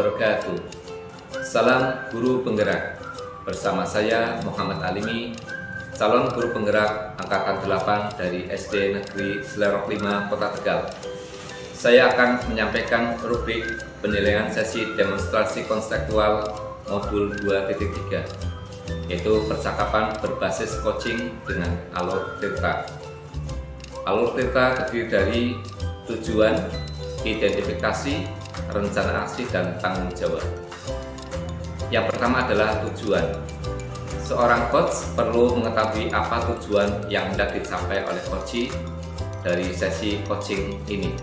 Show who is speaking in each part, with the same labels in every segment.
Speaker 1: wabarakatuh. Salam guru penggerak. Bersama saya Muhammad Alimi, calon guru penggerak angkatan 8 dari SD Negeri Selerok 5 Kota Tegal. Saya akan menyampaikan rubrik penilaian sesi demonstrasi konseptual modul 2.3, yaitu percakapan berbasis coaching dengan alur cerita. Alur cerita terdiri dari tujuan, identifikasi, rencana aksi, dan tanggung jawab. Yang pertama adalah tujuan. Seorang coach perlu mengetahui apa tujuan yang hendak dicapai oleh coach dari sesi coaching ini.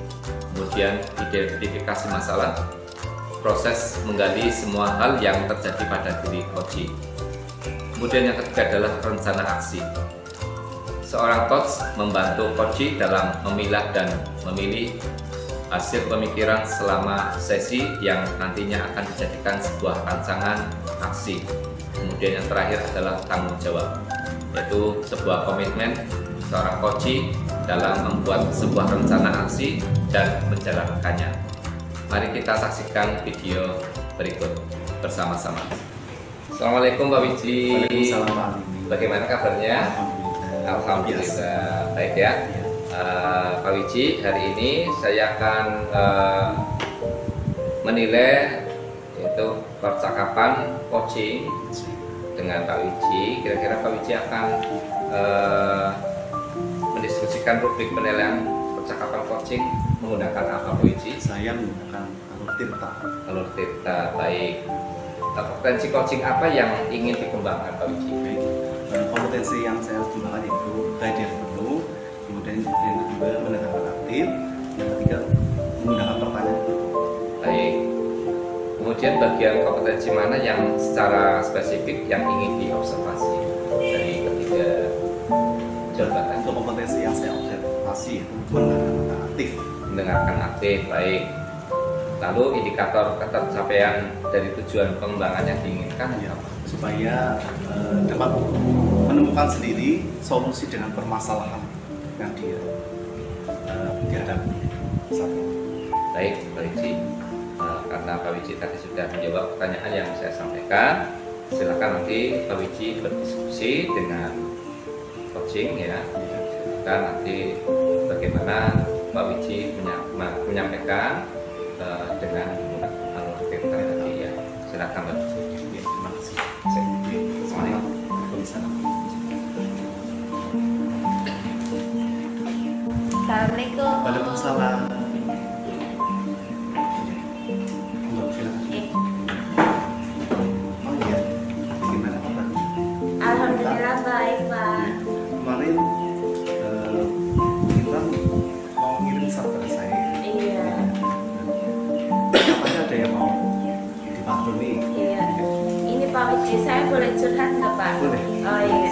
Speaker 1: Kemudian identifikasi masalah, proses menggali semua hal yang terjadi pada diri coach. Kemudian yang ketiga adalah rencana aksi. Seorang coach membantu coach dalam memilah dan memilih hasil pemikiran selama sesi yang nantinya akan dijadikan sebuah rancangan aksi. Kemudian yang terakhir adalah tanggung jawab, yaitu sebuah komitmen seorang coach dalam membuat sebuah rencana aksi dan menjalankannya. Mari kita saksikan video berikut bersama-sama. Assalamualaikum Pak Wiji.
Speaker 2: Waalaikumsalam Pak.
Speaker 1: Bagaimana kabarnya? Alhamdulillah baik ya. Pak Wiji, hari ini saya akan menilai itu percakapan coaching dengan Pak Wiji. Kira-kira Pak Wiji akan mendiskusikan rubrik penilaian percakapan coaching menggunakan apa, Pak Wiji?
Speaker 2: Saya menggunakan alur tirta.
Speaker 1: Alur tirta, baik. Kompetensi coaching apa yang ingin dikembangkan, Pak Wiji?
Speaker 2: Kompetensi yang saya kembangkan itu belajar dulu, kemudian yang kedua mendengarkan aktif, yang ketiga menggunakan pertanyaan.
Speaker 1: Baik. Kemudian bagian kompetensi mana yang secara spesifik yang ingin diobservasi dari ketiga jabatan?
Speaker 2: Untuk kompetensi yang saya observasi itu mendengarkan aktif.
Speaker 1: Mendengarkan aktif, baik. Lalu indikator ketercapaian dari tujuan pengembangan yang diinginkan
Speaker 2: Ya, supaya dapat menemukan sendiri solusi dengan permasalahan yang dia dihadapi.
Speaker 1: Baik, Pak Wiji. Karena Pak Wiji tadi sudah menjawab pertanyaan yang saya sampaikan, silakan nanti Pak Wiji berdiskusi dengan coaching ya. Dan nanti bagaimana Pak Wiji menyampaikan dengan alur cerita tadi ya. Silakan Pak Wiji.
Speaker 2: Ya, terima kasih. Waalaikumsalam.
Speaker 3: Assalamualaikum.
Speaker 2: Waalaikumsalam. Oh iya, gimana kabarnya?
Speaker 3: Alhamdulillah baik, Pak.
Speaker 2: Kemarin kita mau ngirim surat pada saya.
Speaker 3: Iya.
Speaker 2: Katanya ada yang mau dimaklumi.
Speaker 3: Iya. Ini Pak Wiji, saya boleh curhat nggak, Pak?
Speaker 2: Boleh.
Speaker 3: Oh iya.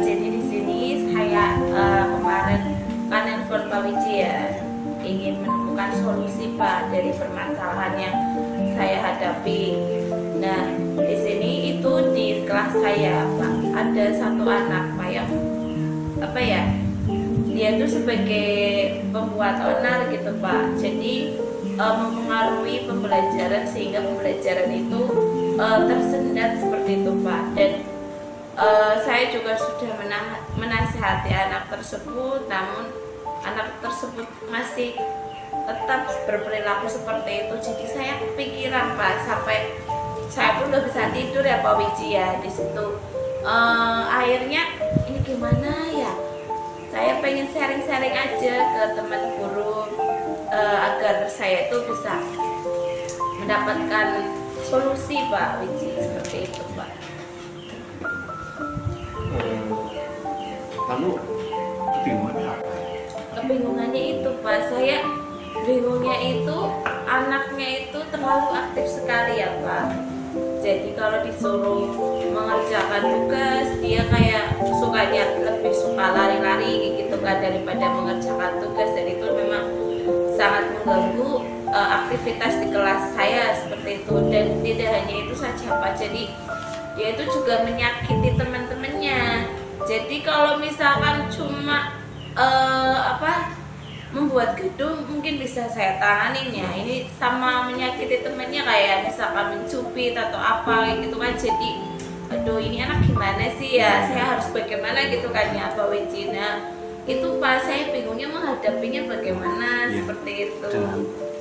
Speaker 3: Jadi di sini saya kemarin kan nelfon Pak Wiji ya, ingin menemukan solusi Pak dari permasalahan yang saya hadapi. Nah, di sini itu di kelas saya Pak, ada satu anak Pak yang apa ya? Dia itu sebagai pembuat onar gitu Pak. Jadi mempengaruhi pembelajaran sehingga pembelajaran itu tersendat seperti itu Pak. Dan saya juga sudah menasihati anak tersebut, namun anak tersebut masih tetap berperilaku seperti itu. Jadi saya kepikiran Pak, sampai saya pun udah bisa tidur ya Pak Wiji ya di situ. Akhirnya ini gimana ya? Saya pengen sharing-sharing aja ke teman guru agar saya itu bisa mendapatkan solusi Pak Wiji, seperti itu Pak.
Speaker 2: Lalu kebingungannya apa?
Speaker 3: Kebingungannya itu Pak, saya bingungnya itu anaknya itu terlalu aktif sekali ya Pak. Jadi kalau disuruh mengerjakan tugas, dia kayak sukanya lebih suka lari-lari gitu kan daripada mengerjakan tugas, dan itu memang sangat mengganggu aktivitas di kelas saya seperti itu. Dan tidak hanya itu saja Pak, jadi dia itu juga menyakiti teman-temannya. Jadi kalau misalkan cuma membuat gedung mungkin bisa saya tanganin ya. Ini sama menyakiti temannya kayak misalkan mencubit atau apa gitu kan. Jadi aduh ini anak gimana sih ya, saya harus bagaimana gitu kan ya Pak Wiji. Nah itu Pak, saya bingungnya menghadapinya bagaimana
Speaker 2: Ya,
Speaker 3: seperti itu.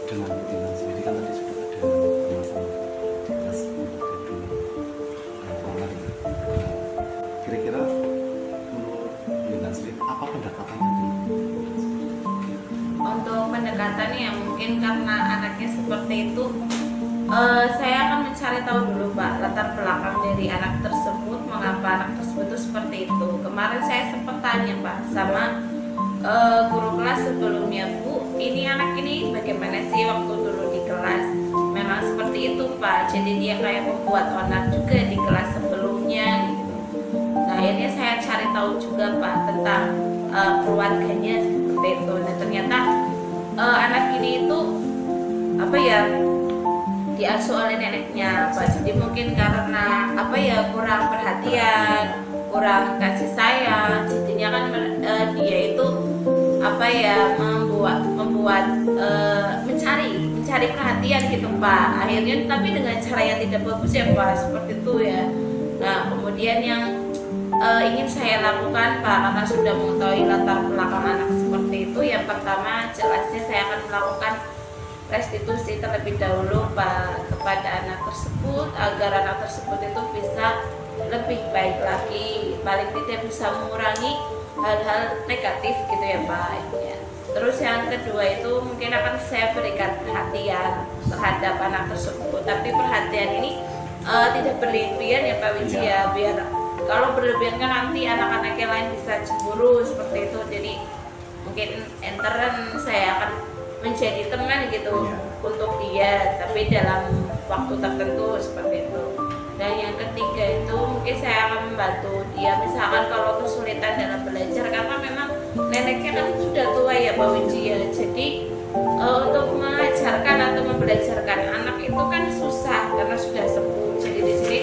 Speaker 2: dengan Bintang sendiri kan tadi sudah ada permasalahan atas untuk gedung kamar ya. Kira-kira menurut Bintang sendiri apa pendekatannya?
Speaker 3: Untuk pendekatannya ya mungkin karena anaknya seperti itu, saya akan mencari tahu dulu Pak latar belakang dari anak tersebut, mengapa anak tersebut itu seperti itu. Kemarin saya sempat tanya Pak sama guru kelas sebelumnya, Bu, ini anak ini bagaimana sih waktu dulu di kelas? Memang seperti itu Pak, jadi dia kayak membuat onar juga di kelas sebelumnya gitu. Nah akhirnya saya cari tahu juga Pak tentang keluarganya seperti itu. Nah ternyata anak ini itu apa ya, diasuh oleh neneknya Pak. Jadi mungkin karena apa ya, kurang perhatian, kurang kasih sayang, jadinya kan dia itu apa ya, membuat mencari perhatian gitu Pak. Akhirnya tapi dengan cara yang tidak bagus ya Pak, seperti itu ya. Nah kemudian yang ingin saya lakukan Pak, karena sudah mengetahui latar belakang anak seperti itu, yang pertama jelasnya saya akan melakukan restitusi terlebih dahulu Pak kepada anak tersebut, agar anak tersebut itu bisa lebih baik lagi, paling tidak bisa mengurangi hal-hal negatif gitu ya Pak ya. Terus yang kedua itu mungkin akan saya berikan perhatian terhadap anak tersebut, tapi perhatian ini tidak berlebihan ya Pak Wiji ya, biar kalau berlebihan kan nanti anak-anak yang lain bisa cemburu seperti itu. Jadi mungkin enteran saya akan menjadi teman gitu untuk dia, tapi dalam waktu tertentu seperti itu. Dan yang ketiga itu mungkin saya akan membantu dia, misalkan kalau kesulitan dalam belajar, karena memang neneknya kan sudah tua ya Pak Wiji ya. Jadi untuk mengajarkan atau membelajarkan anak itu kan susah karena sudah sepuh. Jadi di sini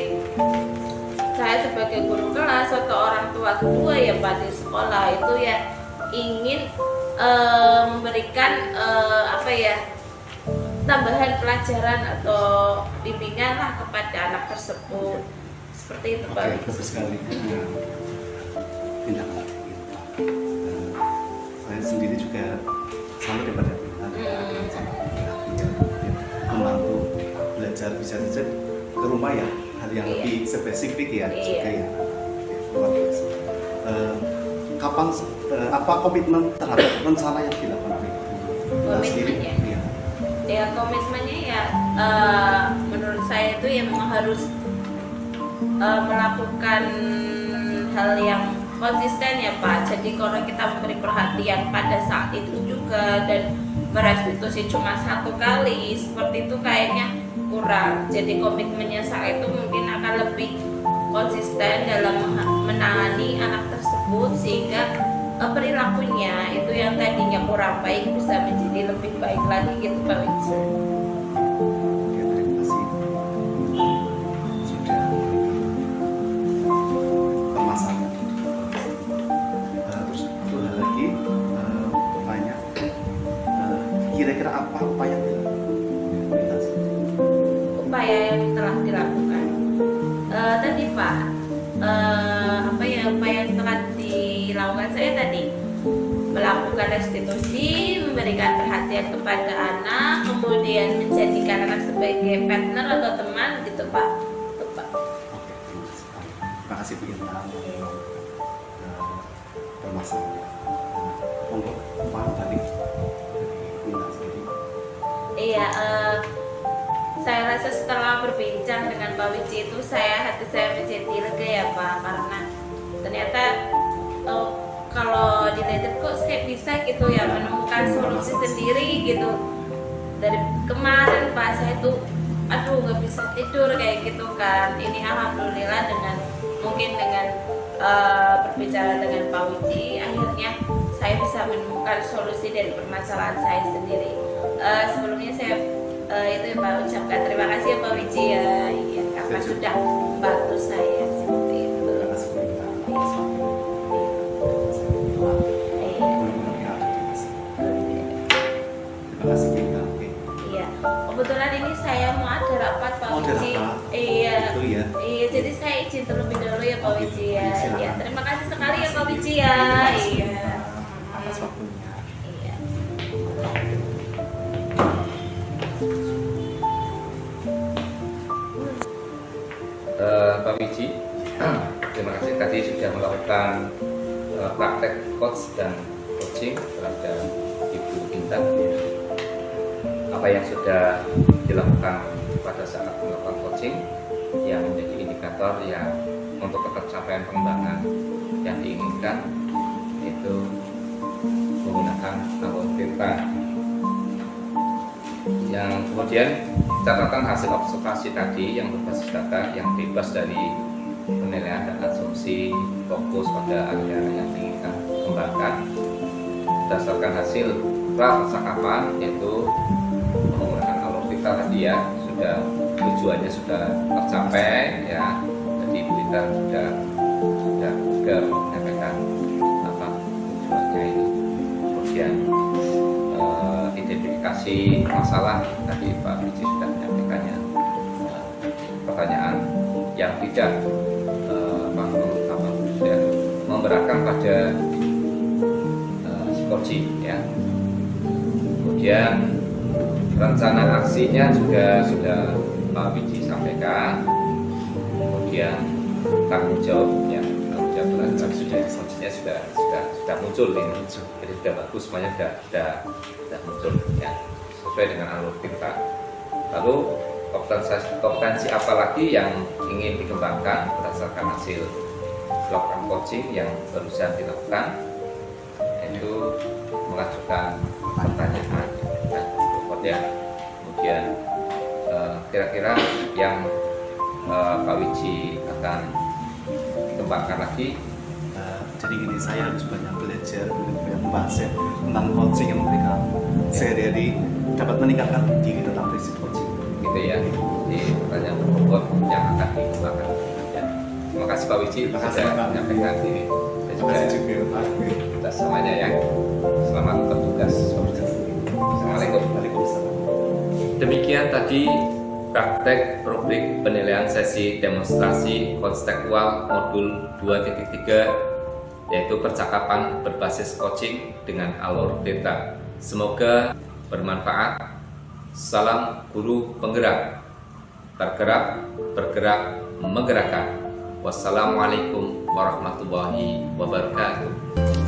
Speaker 3: saya sebagai guru kelas atau orang tua kedua ya Pak di sekolah itu ya ingin memberikan apa ya, tambahan pelajaran atau bimbingan lah kepada anak tersebut. Seperti itu Pak.
Speaker 2: Oke, bagus sekali. Tindakan saya sendiri juga sama daripada Bintang, sangat perhatian, membantu belajar, bisa saja ke rumah ya, hal yang lebih spesifik ya juga ya. Luar biasa. Kapan apa komitmen terhadap rencana yang dilakukan
Speaker 3: Komitmennya?
Speaker 2: Ya.
Speaker 3: Ya komitmennya ya menurut saya itu ya memang harus melakukan hal yang konsisten ya Pak. Jadi kalau kita memberi perhatian pada saat itu juga dan merestitusi cuma satu kali seperti itu kayaknya kurang. Jadi komitmennya saya itu mungkin akan lebih konsisten dalam menangani anak tersebut, sehingga perilakunya itu yang tadinya kurang baik bisa menjadi lebih baik lagi gitu Pak Wiji.
Speaker 2: Oke, terima kasih. Sudah permasalahan. Terus satu hal lagi, tanya, kira-kira apa upaya yang dilakukan?
Speaker 3: Upaya yang telah dilakukan tadi Pak, apa ya upaya yang telah dilakukan saya tadi, melakukan restitusi, memberikan perhatian kepada anak, kemudian menjadikan anak sebagai partner atau teman gitu Pak. Itu Pak.
Speaker 2: Oke, terima kasih Bu Intan. Permasalahan. Monggo, Pak dari Intan sendiri.
Speaker 3: Iya, saya rasa setelah berbincang dengan Pak Wiji itu hati saya menjadi lega ya Pak, karena ternyata kalau dilihat kok saya bisa gitu ya menemukan solusi sendiri gitu. Dari kemarin Pak saya tuh aduh nggak bisa tidur kayak gitu kan. Ini alhamdulillah dengan berbicara dengan Pak Wiji, akhirnya saya bisa menemukan solusi dari permasalahan saya sendiri. Sebelumnya saya itu ya Pak, ucapkan terima kasih ya Pak Wiji ya, karena sudah membantu saya seperti itu.
Speaker 2: Terima kasih Bu Intan.
Speaker 3: Iya. saya mau ada rapat Pak
Speaker 2: Oh, ada
Speaker 3: Wiji.
Speaker 2: rapat.
Speaker 3: Iya.
Speaker 2: Itu ya.
Speaker 3: Iya, jadi saya izin terlebih dahulu ya Pak
Speaker 2: Oh, gitu.
Speaker 3: Wiji ya.
Speaker 2: Silakan.
Speaker 3: Iya, terima kasih sekali ya Pak Wiji ya.
Speaker 2: Terima kasih
Speaker 3: Iya.
Speaker 2: atas waktunya.
Speaker 3: Iya.
Speaker 1: Pak Wiji, terima kasih tadi sudah melakukan praktek coach dan coaching terhadap Ibu Intan. Apa yang sudah dilakukan pada saat melakukan coaching yang menjadi indikator yang untuk tercapaian pengembangan yang diinginkan itu menggunakan alur tirta. Yang kemudian catatan hasil observasi tadi yang berbasis data yang bebas dari penilaian dan asumsi, fokus pada area yang diinginkan kembangkan berdasarkan hasil percakapan, yaitu menggunakan alur tirta tadi ya, sudah tujuannya sudah tercapai ya. Jadi Bu Intan sudah juga menyampaikan apa tujuannya ini. Kemudian identifikasi masalah tadi Pak Wiji sudah menyampaikannya. Pertanyaan yang tidak sudah memberatkan pada psikologi ya. Kemudian rencana aksinya juga sudah Pak Wiji sampaikan. Kemudian tanggung jawabnya, sudah muncul ini. Jadi sudah bagus, semuanya sudah muncul ya, sesuai dengan alur tirta. Lalu kompetensi apa lagi yang ingin dikembangkan berdasarkan hasil melakukan coaching yang barusan dilakukan, yaitu mengajukan pertanyaan dan ya. Kemudian kira-kira yang Pak Wiji akan dikembangkan lagi.
Speaker 2: Jadi gini, saya harus banyak belajar, banyak membahas ya tentang coaching yang mereka sehari-hari dapat meningkatkan diri tentang prinsip coaching.
Speaker 1: Gitu ya. Jadi pertanyaan pokok yang akan dikembangkan. Ya. Terima kasih Pak Wiji sudah menyampaikan ini. Dan
Speaker 2: Terima kasih juga Pak.
Speaker 1: kita semuanya ya. Selamat bertugas. Assalamualaikum.
Speaker 2: Waalaikumsalam.
Speaker 1: Demikian tadi praktek rubrik penilaian sesi demonstrasi konstekstual modul 2.3, yaitu percakapan berbasis coaching dengan alur tirta. Semoga bermanfaat. Salam guru penggerak, bergerak, menggerakkan. Wassalamualaikum warahmatullahi wabarakatuh.